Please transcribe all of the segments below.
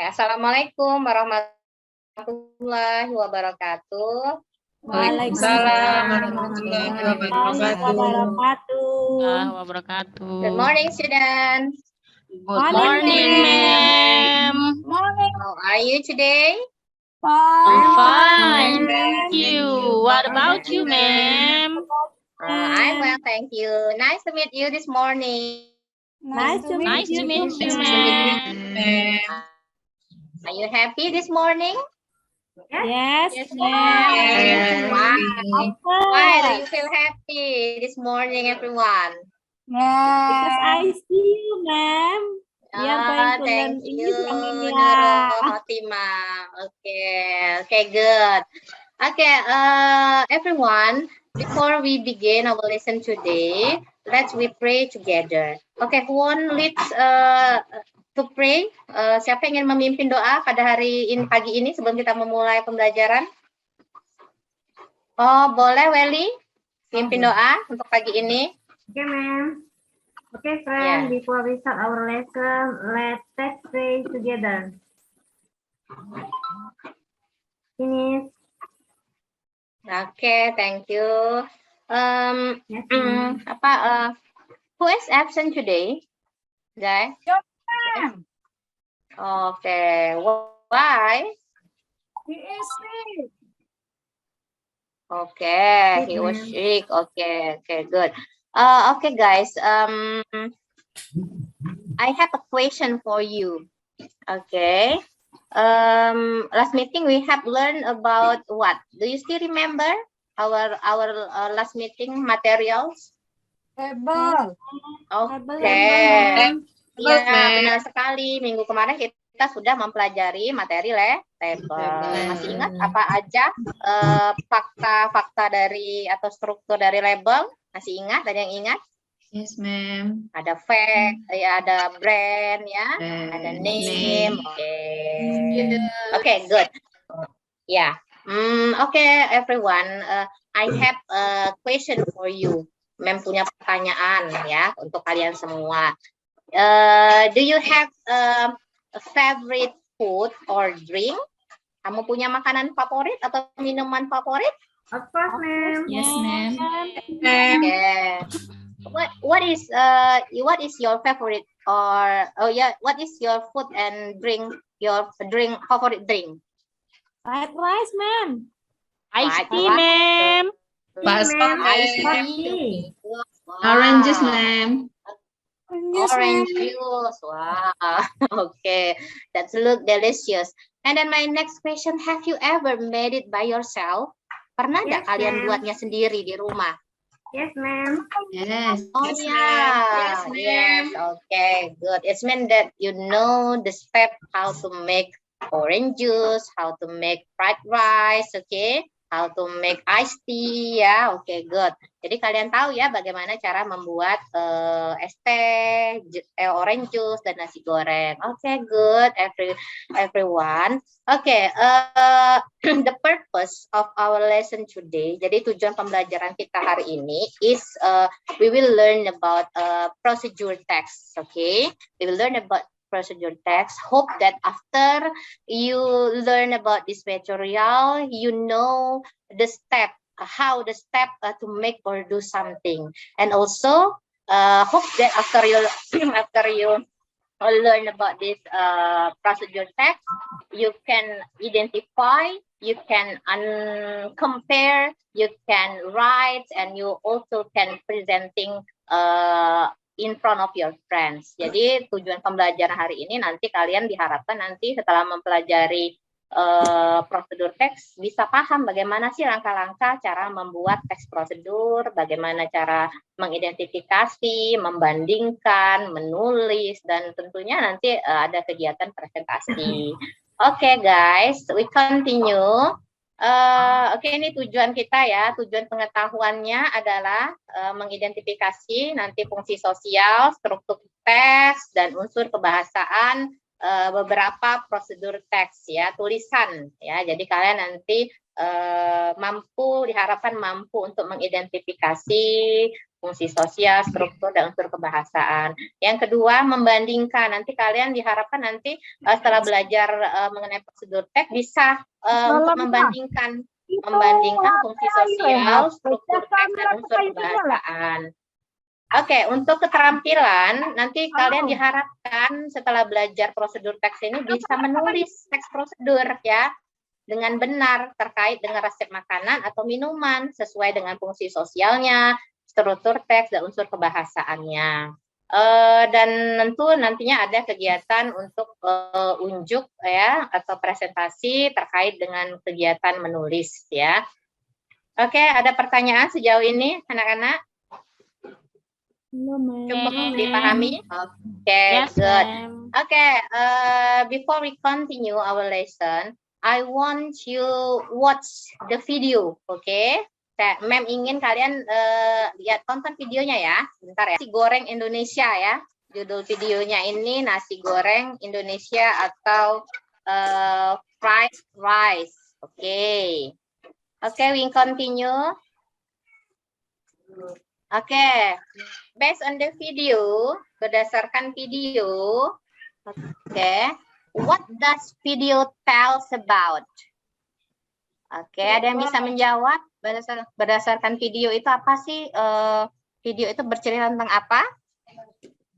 Assalamualaikum warahmatullahi wabarakatuh. Waalaikumsalam warahmatullahi wabarakatuh. Good morning, students. Good morning, ma'am. How are you today? Fine, thank you. What about you, ma'am? I'm well, thank you. Nice to meet you this morning. Nice to meet you, ma'am. Are you happy this morning? Yes, ma'am. Why do you feel happy this morning, everyone? Because I see you, ma'am. Thank you, Nurul Hotima. Okay, good. Okay, everyone, before we begin our lesson today, we pray together. Okay, who leads to pray? Siapa yang ingin memimpin doa pada pagi ini sebelum kita memulai pembelajaran? Oh, boleh, Welly? Pimpin doa untuk pagi ini. Okay, ma'am. Okay, friends, before we start our lesson, let's pray together. Finish. Okay, thank you. Who is absent today? Guys? Okay, why? He is sick. Okay, he was sick. Okay, good. Okay, guys. I have a question for you. Okay. Last meeting we have learned about what? Do you still remember our last meeting materials? Table. Okay. Iya, benar sekali. Minggu kemarin kita sudah mempelajari materi table. Masih ingat apa aja fakta-fakta dari atau struktur dari label? Masih ingat? Ada yang ingat? Yes, ma'am. Ada fact, ya, ada brand, ya, ada name. Okay, good. Yeah. Okay, everyone. I have a question for you. Mem punya pertanyaan ya untuk kalian semua. Do you have a favorite food or drink? Kamu punya makanan favorit atau minuman favorit? Of course, ma'am. Yes, ma'am. Okay. What is your favorite what is your food and drink, your favorite drink? Fried rice, ma'am. Iced tea, ma'am. Iced tea. Oranges, ma'am. Orange juice. Wow. Okay, that look delicious. And then my next question, have you ever made it by yourself? Pernah nggak kalian buatnya sendiri di rumah? Yes, ma'am. Yes. Oh, yeah. Yes. Okay, good. It means that you know the step how to make orange juice, how to make fried rice, okay? How to make iced tea, ya. Okay, good. Jadi kalian tahu ya bagaimana cara membuat es teh, orange juice, dan nasi goreng. Okay, good, everyone. Okay, the purpose of our lesson today, jadi tujuan pembelajaran kita hari ini is we will learn about procedure text, okay? We will learn about procedure text. Hope that after you learn about this material, you know the step, how the step to make or do something, and also hope that after you learn about this procedure text, you can identify, you can compare, you can write, and you also can presenting in front of your friends. Jadi tujuan pembelajaran hari ini nanti kalian diharapkan nanti setelah mempelajari prosedur teks bisa paham bagaimana sih langkah-langkah cara membuat teks prosedur, bagaimana cara mengidentifikasi, membandingkan, menulis, dan tentunya nanti ada kegiatan presentasi. Okay, guys, we continue. Oke, ini tujuan kita ya. Tujuan pengetahuannya adalah mengidentifikasi nanti fungsi sosial, struktur teks, dan unsur kebahasaan beberapa prosedur teks ya, tulisan ya. Jadi kalian nanti diharapkan mampu untuk mengidentifikasi fungsi sosial, struktur, dan unsur kebahasaan. Yang kedua, membandingkan. Nanti kalian diharapkan nanti setelah belajar mengenai prosedur teks bisa untuk membandingkan fungsi sosial, struktur teks, dan unsur kebahasaan. Oke, untuk keterampilan, nanti kalian diharapkan setelah belajar prosedur teks ini bisa menulis teks prosedur ya, dengan benar terkait dengan resep makanan atau minuman, sesuai dengan fungsi sosialnya, struktur teks, dan unsur kebahasaannya. Dan tentu nantinya ada kegiatan untuk unjuk ya, atau presentasi terkait dengan kegiatan menulis ya. Oke, ada pertanyaan sejauh ini anak-anak? Cukup dipahami? Oke, Yes, good. ma'am. Okay, before we continue our lesson, I want you watch the video, okay? Ma'am ingin kalian lihat, tonton videonya ya, bentar ya. Nasi goreng Indonesia ya, judul videonya ini nasi goreng Indonesia atau fried rice, okay? Okay, we continue. Okay, based on the video, berdasarkan video, okay, what does video tells about? Oke, ada yang bisa menjawab berdasarkan video itu apa sih? Video itu bercerita tentang apa?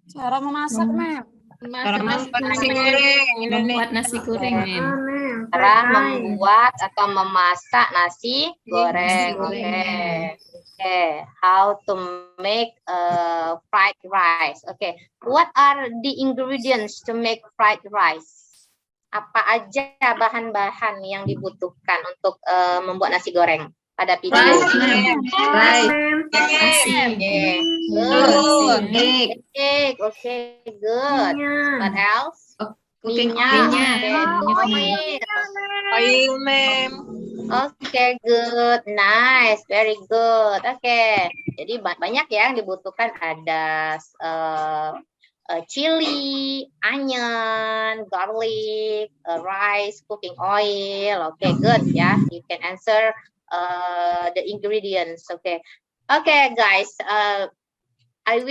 Cara memasak, Ma'am. Cara masak nasi goreng, membuat nasi goreng, Mem. Cara membuat atau memasak nasi goreng. Oke, how to make fried rice. Oke, what are the ingredients to make fried rice? Apa aja bahan-bahan yang dibutuhkan untuk membuat nasi goreng pada video? Egg, okay, good. What else? Minyak. Oil, Ma'am. Okay, good, nice, very good. Okay, jadi banyak ya yang dibutuhkan, ada chili, onion, garlic, rice, cooking oil. Okay, good ya. You can answer the ingredients. Okay, okay, guys. I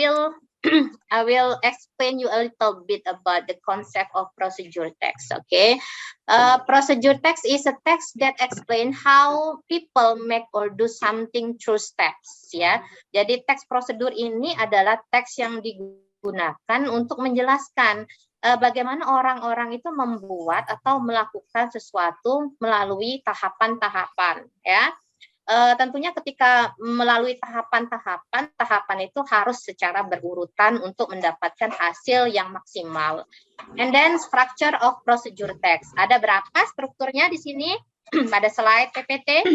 will explain you a little bit about the concept of procedure text. Okay, procedure text is a text that explain how people make or do something through steps. Ya, jadi teks prosedur ini adalah teks yang digunakan untuk menjelaskan bagaimana orang-orang itu membuat atau melakukan sesuatu melalui tahapan-tahapan. Ya. Tentunya ketika melalui tahapan itu harus secara berurutan untuk mendapatkan hasil yang maksimal. And then structure of procedure text. Ada berapa strukturnya di sini pada slide PPT?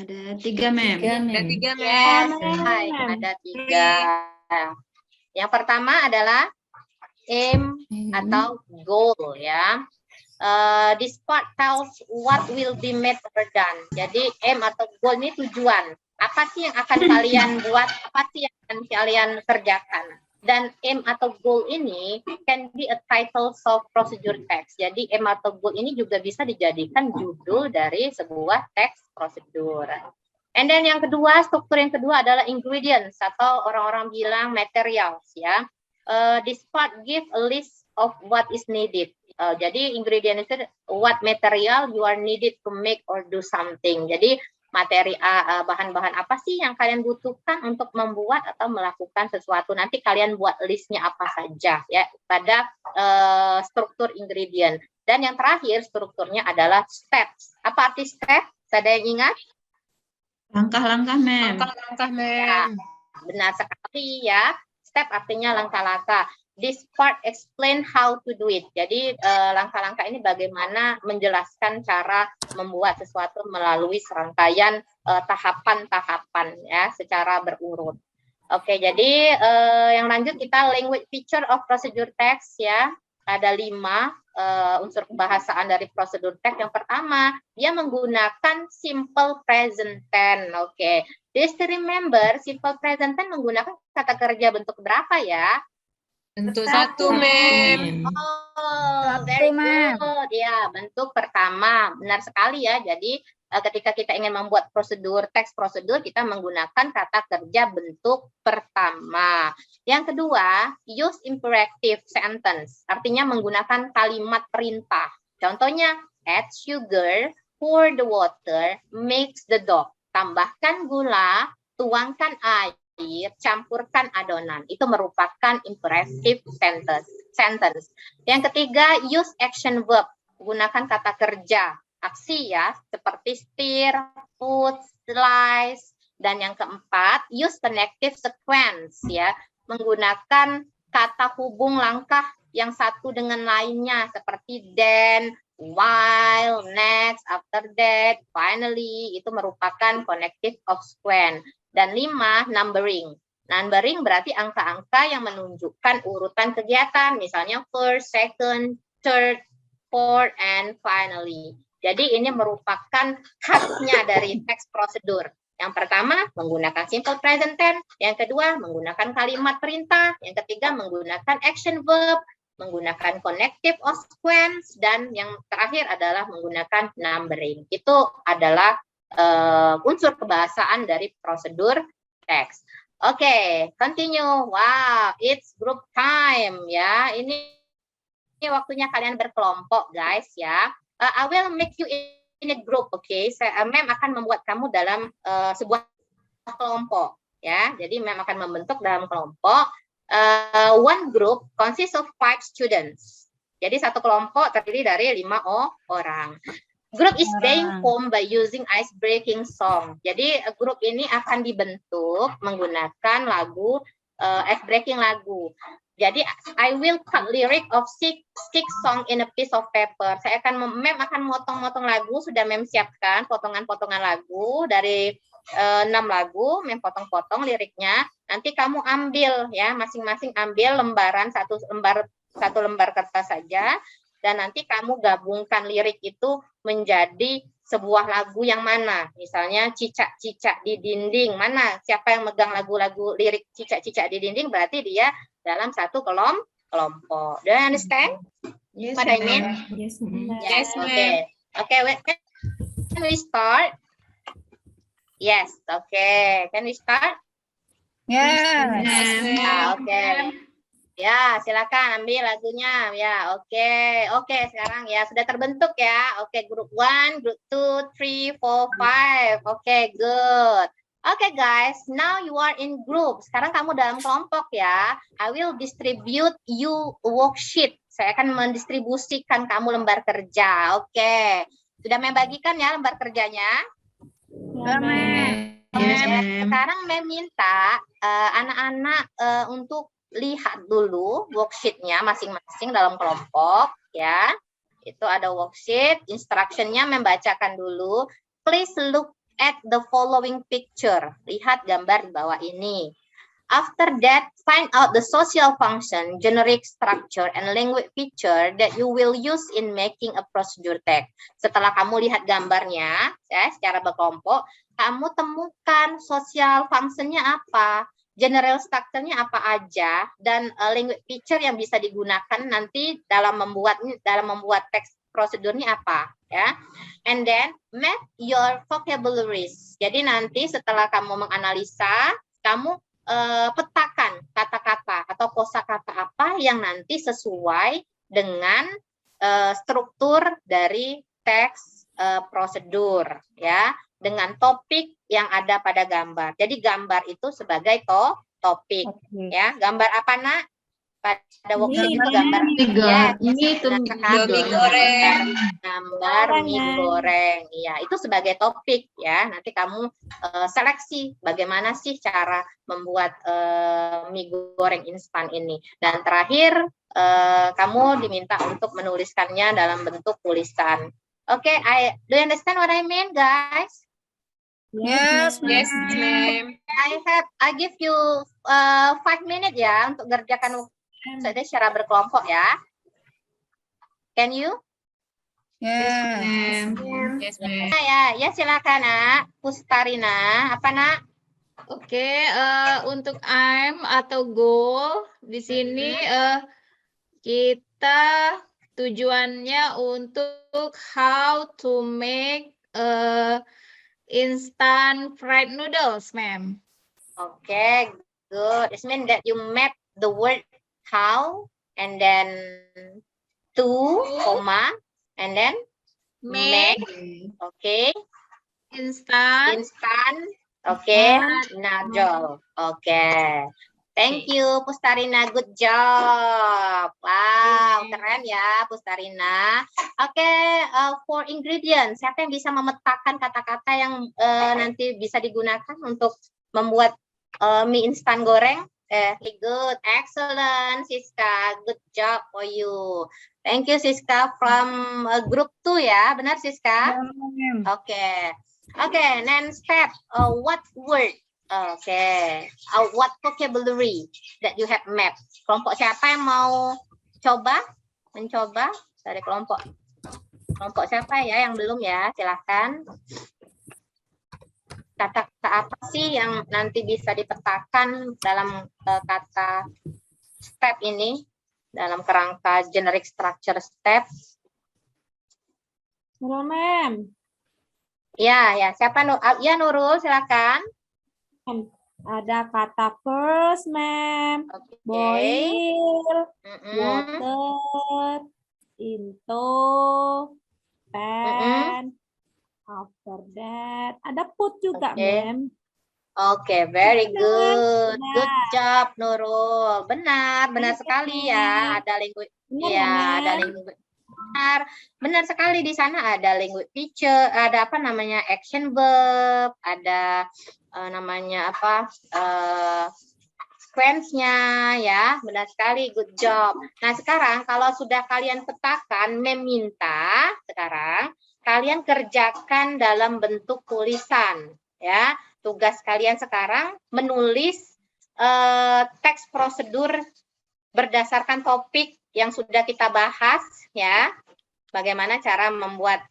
Ada 3, Mem. Yes, ada 3. Yang pertama adalah aim atau goal ya. This part tells what will be made or done. Jadi aim atau goal ini tujuan. Apa sih yang akan kalian buat? Apa sih yang akan kalian kerjakan? Dan aim atau goal ini can be a title of procedure text. Jadi aim atau goal ini juga bisa dijadikan judul dari sebuah teks prosedur. And then yang kedua, struktur yang kedua adalah ingredients atau orang-orang bilang materials ya. This part give a list of what is needed. Jadi ingredient itu what material you are needed to make or do something. Jadi materi bahan-bahan apa sih yang kalian butuhkan untuk membuat atau melakukan sesuatu. Nanti kalian buat listnya apa saja ya pada struktur ingredient. Dan yang terakhir strukturnya adalah steps. Apa arti step? Ada yang ingat? Langkah-langkah, Mem. Ya, benar sekali ya. Step artinya langkah-langkah. This part explain how to do it. Jadi langkah-langkah ini bagaimana menjelaskan cara membuat sesuatu melalui serangkaian tahapan-tahapan ya secara berurut. Oke, jadi yang lanjut kita language feature of procedure text ya. Ada 5 unsur kebahasaan dari prosedur text. Yang pertama, dia menggunakan simple present tense. Oke, just remember simple present tense menggunakan kata kerja bentuk berapa ya? Bentuk 1, Ma'am. Oh, very good. good. Ya, bentuk pertama. Benar sekali ya. Jadi ketika kita ingin membuat prosedur, teks prosedur, kita menggunakan kata kerja bentuk pertama. Yang kedua, use imperative sentence. Artinya menggunakan kalimat perintah. Contohnya, add sugar, pour the water, mix the dough. Tambahkan gula, tuangkan air, campurkan adonan. Itu merupakan imperative sentence. Yang ketiga, use action verb. Gunakan kata kerja, aksi ya, seperti stir, put, slice. Dan yang keempat, use connective sequence ya. Menggunakan kata hubung langkah yang satu dengan lainnya, seperti then, while, next, after that, finally. Itu merupakan connective of sequence. Dan 5, numbering. Numbering berarti angka-angka yang menunjukkan urutan kegiatan. Misalnya first, second, third, fourth, and finally. Jadi ini merupakan khasnya dari teks prosedur. Yang pertama, menggunakan simple present tense. Yang kedua, menggunakan kalimat perintah. Yang ketiga, menggunakan action verb. Menggunakan connective of sequence. Dan yang terakhir adalah menggunakan numbering. Itu adalah unsur kebahasaan dari prosedur teks. Oke, continue. Wow, it's group time ya. Ini waktunya kalian berkelompok, guys ya. I will make you in a group, okay? Mem akan membuat kamu dalam sebuah kelompok ya. Jadi mem akan membentuk dalam kelompok. One group consists of 5 students. Jadi satu kelompok terdiri dari 5 orang. Group is being formed by using ice-breaking song. Jadi grup ini akan dibentuk menggunakan lagu ice-breaking lagu. Jadi I will cut lyric of six song in a piece of paper. Saya akan mem akan motong-motong lagu, sudah mem siapkan potongan-potongan lagu dari 6 lagu, mem potong-potong liriknya. Nanti kamu ambil ya, masing-masing ambil satu lembar kertas saja. Dan nanti kamu gabungkan lirik itu menjadi sebuah lagu yang mana. Misalnya cicak-cicak di dinding. Mana? Siapa yang megang lagu-lagu lirik cicak-cicak di dinding, berarti dia dalam satu kelompok. Do you understand? Yes, What I mean? Yes, Yes, okay. Okay, can we start? Yes, okay. Can we start? Yes. Okay. Ya, silakan ambil lagunya. Ya, oke, sekarang ya sudah terbentuk ya. Oke, group 1, group 2, 3, 4, 5. Oke, good. Oke, guys, now you are in group. Sekarang kamu dalam kelompok ya. I will distribute you worksheet. Saya akan mendistribusikan kamu lembar kerja. Oke. Sudah membagikan ya lembar kerjanya? Ya, Mem. Sekarang Mem minta anak-anak untuk lihat dulu worksheet-nya masing-masing dalam kelompok ya. Itu ada worksheet, instruction-nya membacakan dulu. Please look at the following picture. Lihat gambar di bawah ini. After that, find out the social function, generic structure, and language feature that you will use in making a procedure text. Setelah kamu lihat gambarnya, ya, secara berkelompok, kamu temukan social function-nya apa, general structure-nya apa aja, dan language feature yang bisa digunakan nanti dalam membuat teks prosedurnya apa, ya. And then map your vocabularies. Jadi nanti setelah kamu menganalisa, kamu petakan kata-kata atau kosakata apa yang nanti sesuai dengan struktur dari teks prosedur, ya, dengan topik yang ada pada gambar. Jadi gambar itu sebagai topik, ya. Gambar apa, Nak? Pada worksheet itu gambar Ini mie goreng. Gambar mie goreng. Iya, itu sebagai topik ya. Nanti kamu seleksi bagaimana sih cara membuat mie goreng instan ini. Dan terakhir kamu diminta untuk menuliskannya dalam bentuk tulisan. Oke, do you understand what I mean, guys? Yes, ma'am. I give you 5 minutes ya untuk kerjakan secara berkelompok ya. Can you? Yes. Yes, ma'am. Ya silakan, Nak. Pustarina, apa, Nak? Oke, untuk aim atau goal di sini kita Tujuannya untuk how to make instant fried noodles, ma'am. Okay, good. It means that you map the word how and then to, comma, and then make. Okay. Instant. Okay. Noodle. Okay. Thank you, Pustarina. Good job. Wow, keren ya, Pustarina. Oke, for ingredients, siapa yang bisa memetakan kata-kata yang nanti bisa digunakan untuk membuat mie instan goreng? Very good, excellent, Siska. Good job for you. Thank you, Siska, from group 2 ya. Benar, Siska? Oke. Oke, next step. What word? Okay. What vocabulary that you have mapped? Kelompok siapa yang mau mencoba dari kelompok siapa ya yang belum ya? Silahkan. Kata-kata apa sih yang nanti bisa dipetakan dalam kata step ini dalam kerangka generic structure step? Nurul, ma'am. Ya, siapa? Ya, Nurul, silakan. Ada kata first, ma'am. Okay. Boil, water, into, pan. After that, ada put juga, ma'am. Oke, very good. Good job, Nurul. Benar sekali ya. Ada language. Ya, ada language. Benar sekali, di sana ada language feature, ada apa namanya action verb, ada namanya apa sequence-nya ya. Benar sekali, good job. Nah, sekarang kalau sudah kalian petakan, meminta sekarang kalian kerjakan dalam bentuk tulisan ya. Tugas kalian sekarang menulis teks prosedur berdasarkan topik yang sudah kita bahas ya. Bagaimana cara membuat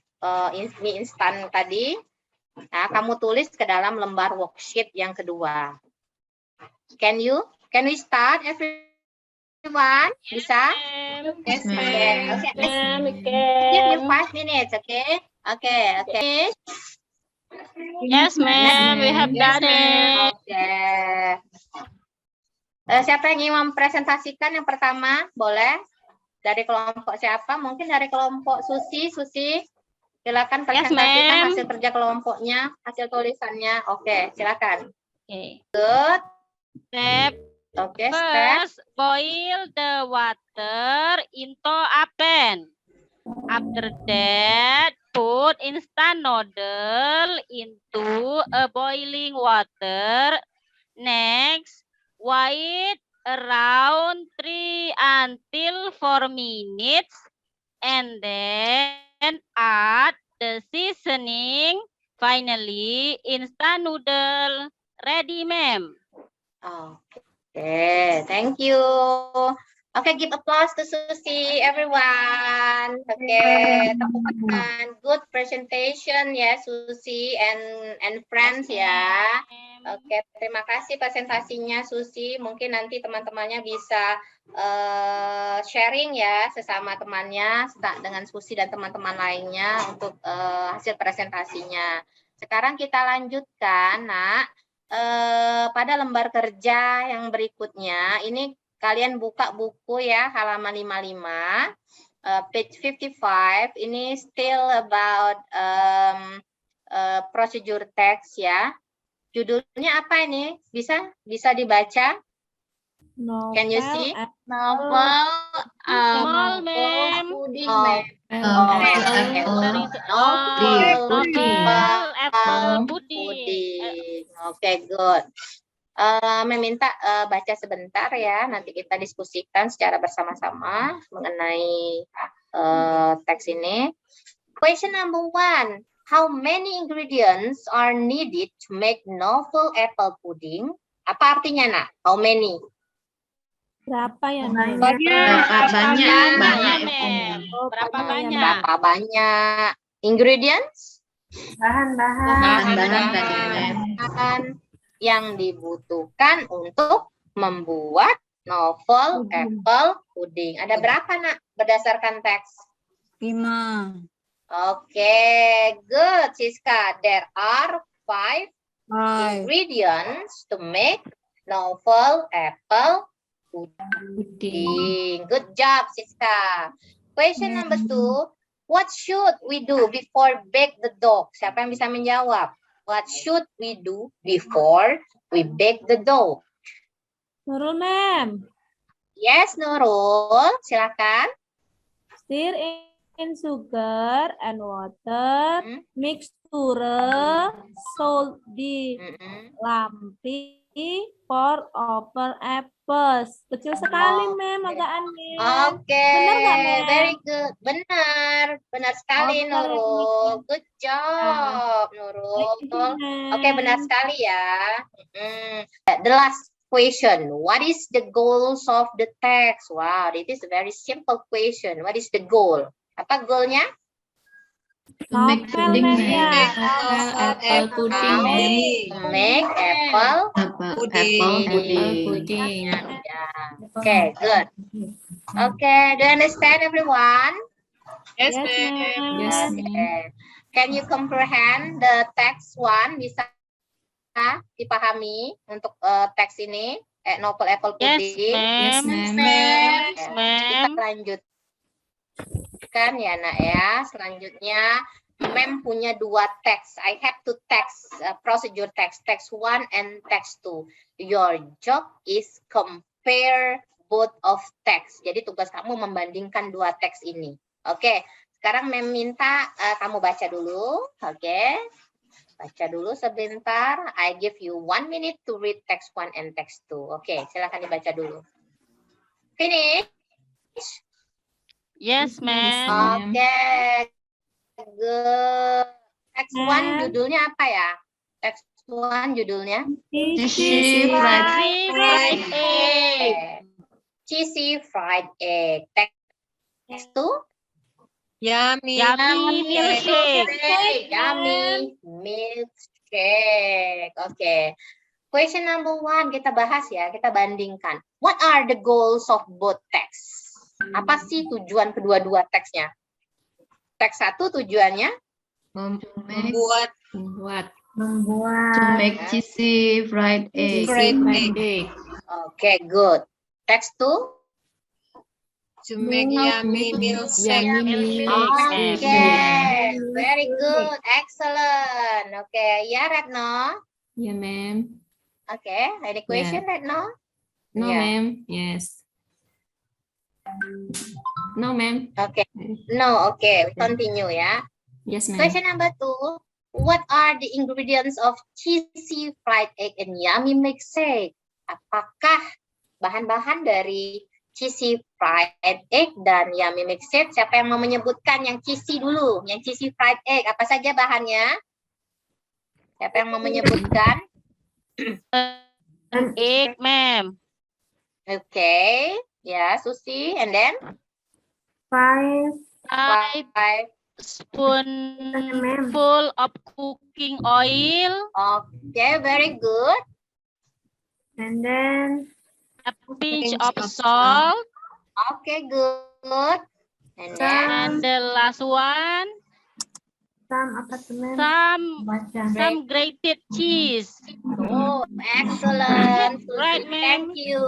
mie instan tadi. Nah, kamu tulis ke dalam lembar worksheet yang kedua. Can we start, everyone? Bisa? Yes, ma'am. Okay. Give you 5 minutes, okay? Okay. Yes, ma'am. We have done it. Okay. Siapa yang ingin mempresentasikan yang pertama? Boleh? Dari kelompok siapa? Mungkin dari kelompok Susi. Silakan presentasikan hasil kerja kelompoknya, hasil tulisannya. Oke, silakan. Good. Step. Oke, First, boil the water into a pan. After that, put instant noodle into a boiling water. Next, wait around 3 until 4 minutes. And then add the seasoning. Finally, instant noodle ready, ma'am. Okay, thank you. Okay, give applause to Susi, everyone. Okay, tepuk tangan. Good presentation ya, Susi and friends ya. Oke, terima kasih presentasinya Susi. Mungkin nanti teman-temannya bisa sharing ya sesama temannya dengan Susi dan teman-teman lainnya untuk hasil presentasinya. Sekarang kita lanjutkan, Nak. Pada lembar kerja yang berikutnya, ini kalian buka buku ya, halaman 55, page 55. Ini still about procedure text ya. Judulnya apa ini? Bisa dibaca? Novel. Can you see? Novel. Small, ma'am. Apple pudding. Oke, good. Meminta baca sebentar ya. Nanti kita diskusikan secara bersama-sama mengenai teks ini. Question number 1. How many ingredients are needed to make novel apple pudding? Apa artinya, Nak? How many? Berapa ya? Berapa banyak? Ingredients? Bahan-bahan yang dibutuhkan untuk membuat Novel, apple, pudding. Ada berapa, Nak, berdasarkan teks? 5. Okay, good, Siska. There are 5 ingredients to make novel, apple, pudding. Good job, Siska. Question number 2. What should we do before bake the dough? Siapa yang bisa menjawab? What should we do before we bake the dough? Nurul, ma'am. Yes, Nurul. Silakan. Stir in sugar and water. Mixture salt di lampi. Pour over apples. Kecil sekali, ma'am. Agak aneh. Oke. Benar nggak, ma'am? Very good. Benar. Benar sekali, Nurul. Good job, Nurul. Oke, benar sekali ya. The last question. What is the goals of the text? Wow, it is a very simple question. What is the goal? Apa goalnya? Make pudding, Apple pudding. Make apple pudding. Ya. Okay, good. Okay, do you understand, everyone? Yes, Yes, Okay. Can you comprehend the text one? Bisa dipahami untuk teks ini? Novel apple Yes, pudding. ma'am. Yes, Yes, Kita ma'am. lanjutkan ya, Nak ya. Selanjutnya, Mem punya 2 teks. I have 2 text, procedure text 1 and text 2. Your job is compare both of text. Jadi tugas kamu membandingkan 2 teks ini. Oke, sekarang Mem minta kamu baca dulu. Oke, baca dulu sebentar. I give you 1 minute to read text 1 and text 2. Oke, silakan dibaca dulu. Finish. Yes, ma'am. Oke, good. Text 1 judulnya apa ya? Text 1 judulnya? Cheesy fried egg. Cheesy fried egg. Text 2? Yummy milkshake. Yummy milkshake. Oke. Question number 1 kita bahas ya, kita bandingkan. What are the goals of both texts? Apa sih tujuan kedua-dua teksnya? Teks 1 tujuannya membuat Membuat. to make cheesy fried egg. Oke, good. Teks 2? To make yummy milkshake. Okay, very good, excellent. Okay, ya Retno. Yeah, ma'am. Okay, any question, Retno? No, Yeah. ma'am. Yes. No, ma'am. Okay, no, okay, we continue ya. Yes, ma'am. Question number 2. What are the ingredients of cheesy fried egg and yummy milkshake? Apakah bahan-bahan dari cheesy fried egg dan yummy milkshake? Siapa yang mau menyebutkan yang cheesy dulu? Yang cheesy fried egg, apa saja bahannya? Siapa yang mau menyebutkan? Egg, ma'am. Okay, ya, Susi, and then? 5 5. Spoonful of cooking oil. Okay, very good. and then A pinch of salt. Okay, good. And then? And the last one, some apa tuh, ma'am? Baca. some grated cheese. Oh, excellent. Susi. Right, ma'am. Thank you.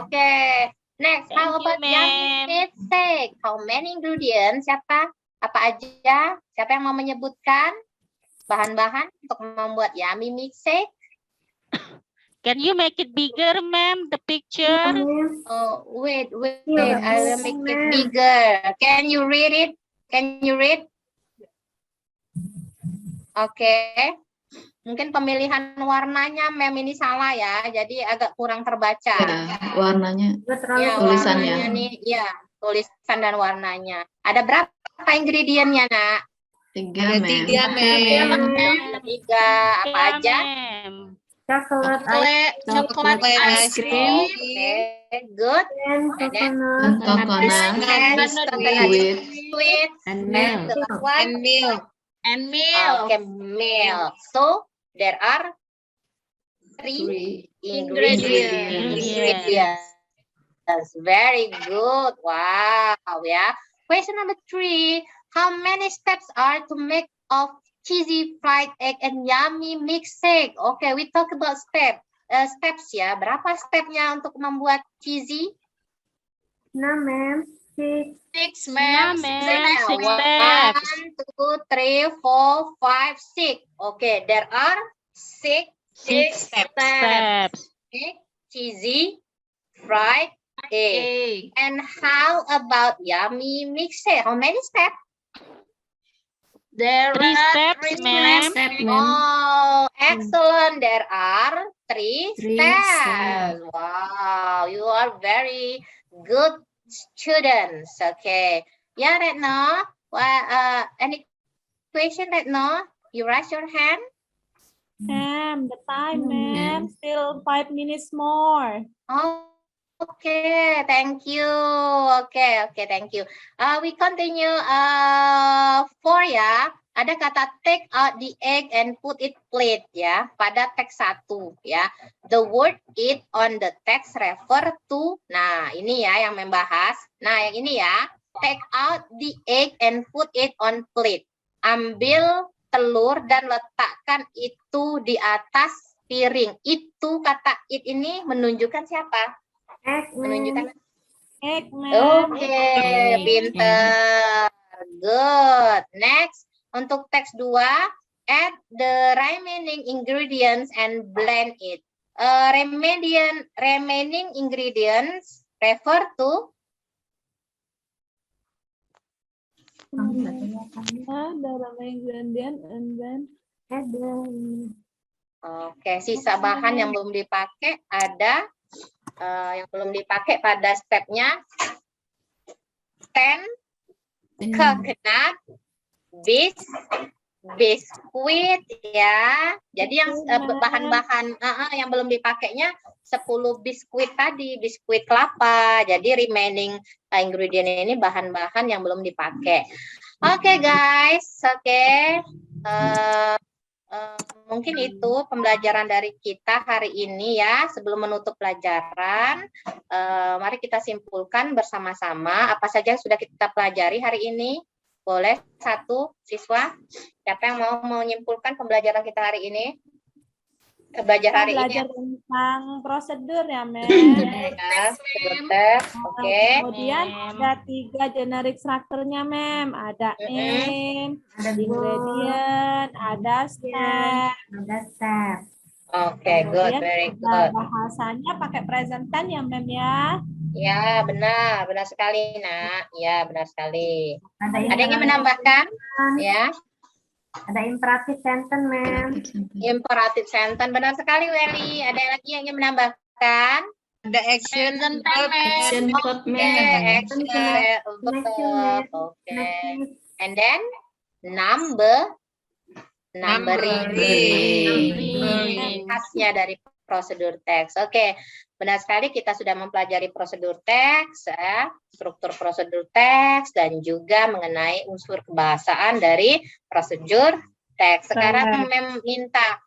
Okay. Next, how Thank you, about yummy ma'am. milkshake? How many ingredients? Siapa? Apa aja? Siapa yang mau menyebutkan bahan-bahan untuk membuat yummy milkshake? Can you make it bigger, ma'am, the picture? Ma'am. Oh, wait. Yeah, I will make it ma'am. bigger. Can you read it? Can you read? Oke. Mungkin pemilihan warnanya, mem ini salah ya. Jadi agak kurang terbaca. Ya, warnanya. Juga terlalu Ya, Tulisannya. warnanya nih, ya, tulisan dan warnanya. Ada berapa ingredientnya, Nak? 3, ma'am. Ada 3. Apa Yeah, aja? ma'am. Chocolate Ice cream. Oke, good. and And coconut. coconut. Sweet. And And milk. the last one? And Okay, milk. So, there are 3 Three. ingredients. Very good. Wow. Yeah. Question number 3. How many steps are to make of cheesy fried egg and yummy milkshake? Okay, we talk about steps ya. Berapa stepnya untuk membuat cheesy? 6, ma'am. 6. 6, Nah, ma'am. ma'am, 6 1, steps. 2, 3, 4, 5, 6. Okay, there are 6 steps. Make cheesy fried egg. And how about yummy milkshake? How many steps? There 3 are steps, 3 ma'am. steps, ma'am. Oh, excellent. There are 3 3 steps. steps. Wow, you are very good students. Okay. Yeah, Retno. Any question, Retno? You raise your hand. Ma'am, the time, ma'am. Still 5 minutes more. Oh, okay. Thank you. Okay, thank you. We continue 4 ya. Ada kata take out the egg and put it plate ya. Pada teks 1 ya. The word it on the text refer to. Nah, ini ya yang membahas. Nah, yang ini ya. Take out the egg and put it on plate. Ambil telur dan letakkan itu di atas piring. Itu kata it ini menunjukkan siapa? Egg, ma'am. Menunjukkan. Egg, ma'am. Oke, pinter. Good. Next, untuk teks 2, add the remaining ingredients and blend it. Remaining ingredients refer to The ingredient and then add the Oke, sisa bahan yang belum dipakai ada yang belum dipakai pada stepnya 10 coconut biskuit ya. Jadi yang bahan-bahan yang belum dipakainya 10 biskuit tadi, biskuit kelapa. Jadi remaining ingredient ini bahan-bahan yang belum dipakai. Oke, guys. Oke. Mungkin itu pembelajaran dari kita hari ini ya. Sebelum menutup pelajaran, mari kita simpulkan bersama-sama apa saja yang sudah kita pelajari hari ini. Boleh satu siswa? Siapa yang mau menyimpulkan pembelajaran kita hari ini? Belajar hari ini. belajar tentang prosedur ya, ma'am. Ya, oke. Kemudian ada 3 generic strukturnya, ma'am. Ada aim, Ada ingredient, ada step. Ada step. Oke, good, Kemudian very ada good. bahasanya pakai present tense ya, ma'am ya. Ya, benar sekali, Nak. Ya, benar sekali. Ada Ada yang ingin menambahkan? Ya, Ada imperatif sentence, ma'am. imperative sentence. Benar sekali, Welly. Ada lagi yang ingin menambahkan? Ada action verb, action verb, Oke, ma'am. action Next, verb. Oke. Next. And then numbering. Khasnya dari prosedur teks. Oke, benar sekali kita sudah mempelajari prosedur teks, struktur prosedur teks, dan juga mengenai unsur kebahasaan dari prosedur teks. Sekarang minta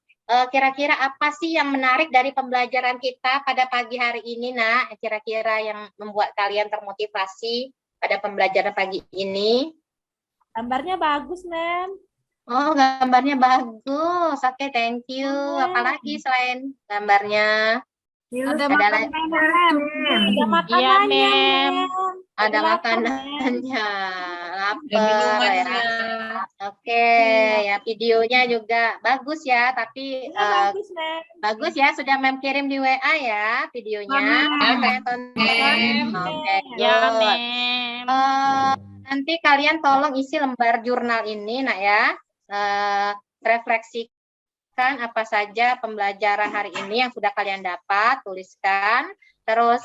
kira-kira apa sih yang menarik dari pembelajaran kita pada pagi hari ini, Nak? Kira-kira yang membuat kalian termotivasi pada pembelajaran pagi ini? Gambarnya bagus, ma'am. Oh, gambarnya bagus. Oke, thank you. Apalagi selain gambarnya? Ada lagi. Ada makanannya, ma'am. Ada lapar, makanannya. Ada Lapar minumannya. ya. Oke, ya videonya juga bagus ya, tapi Bagus, ma'am. bagus ya, sudah Mem kirim di WA ya videonya. Saya tonton. Oke, Ya, good. ma'am. Nanti kalian tolong isi lembar jurnal ini, Nak ya. Refleksikan apa saja pembelajaran hari ini yang sudah kalian dapat, tuliskan. Terus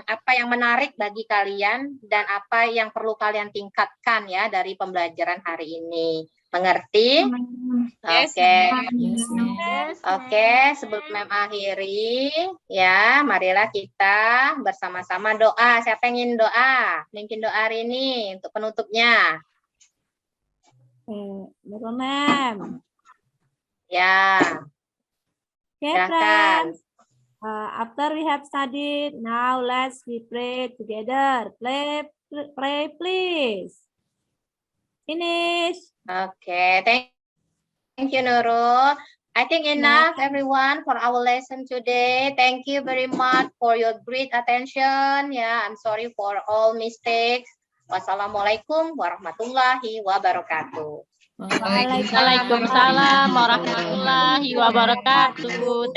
apa yang menarik bagi kalian dan apa yang perlu kalian tingkatkan ya dari pembelajaran hari ini. Mengerti? Oke. Yes, ma'am. Oke, sebelum Mem akhiri, ya, marilah kita bersama-sama doa. Siapa yang ingin doa? Mungkin doa hari ini untuk penutupnya. Betul, ma'am. Ya, Oke, silakan. friends. After we have studied, now let's we pray together. Pray, please. Finish. Okay, thank you, Nurul. I think enough, everyone, for our lesson today. Thank you very much for your great attention. Yeah, I'm sorry for all mistakes. Wassalamualaikum warahmatullahi wabarakatuh. Waalaikumsalam warahmatullahi wabarakatuh.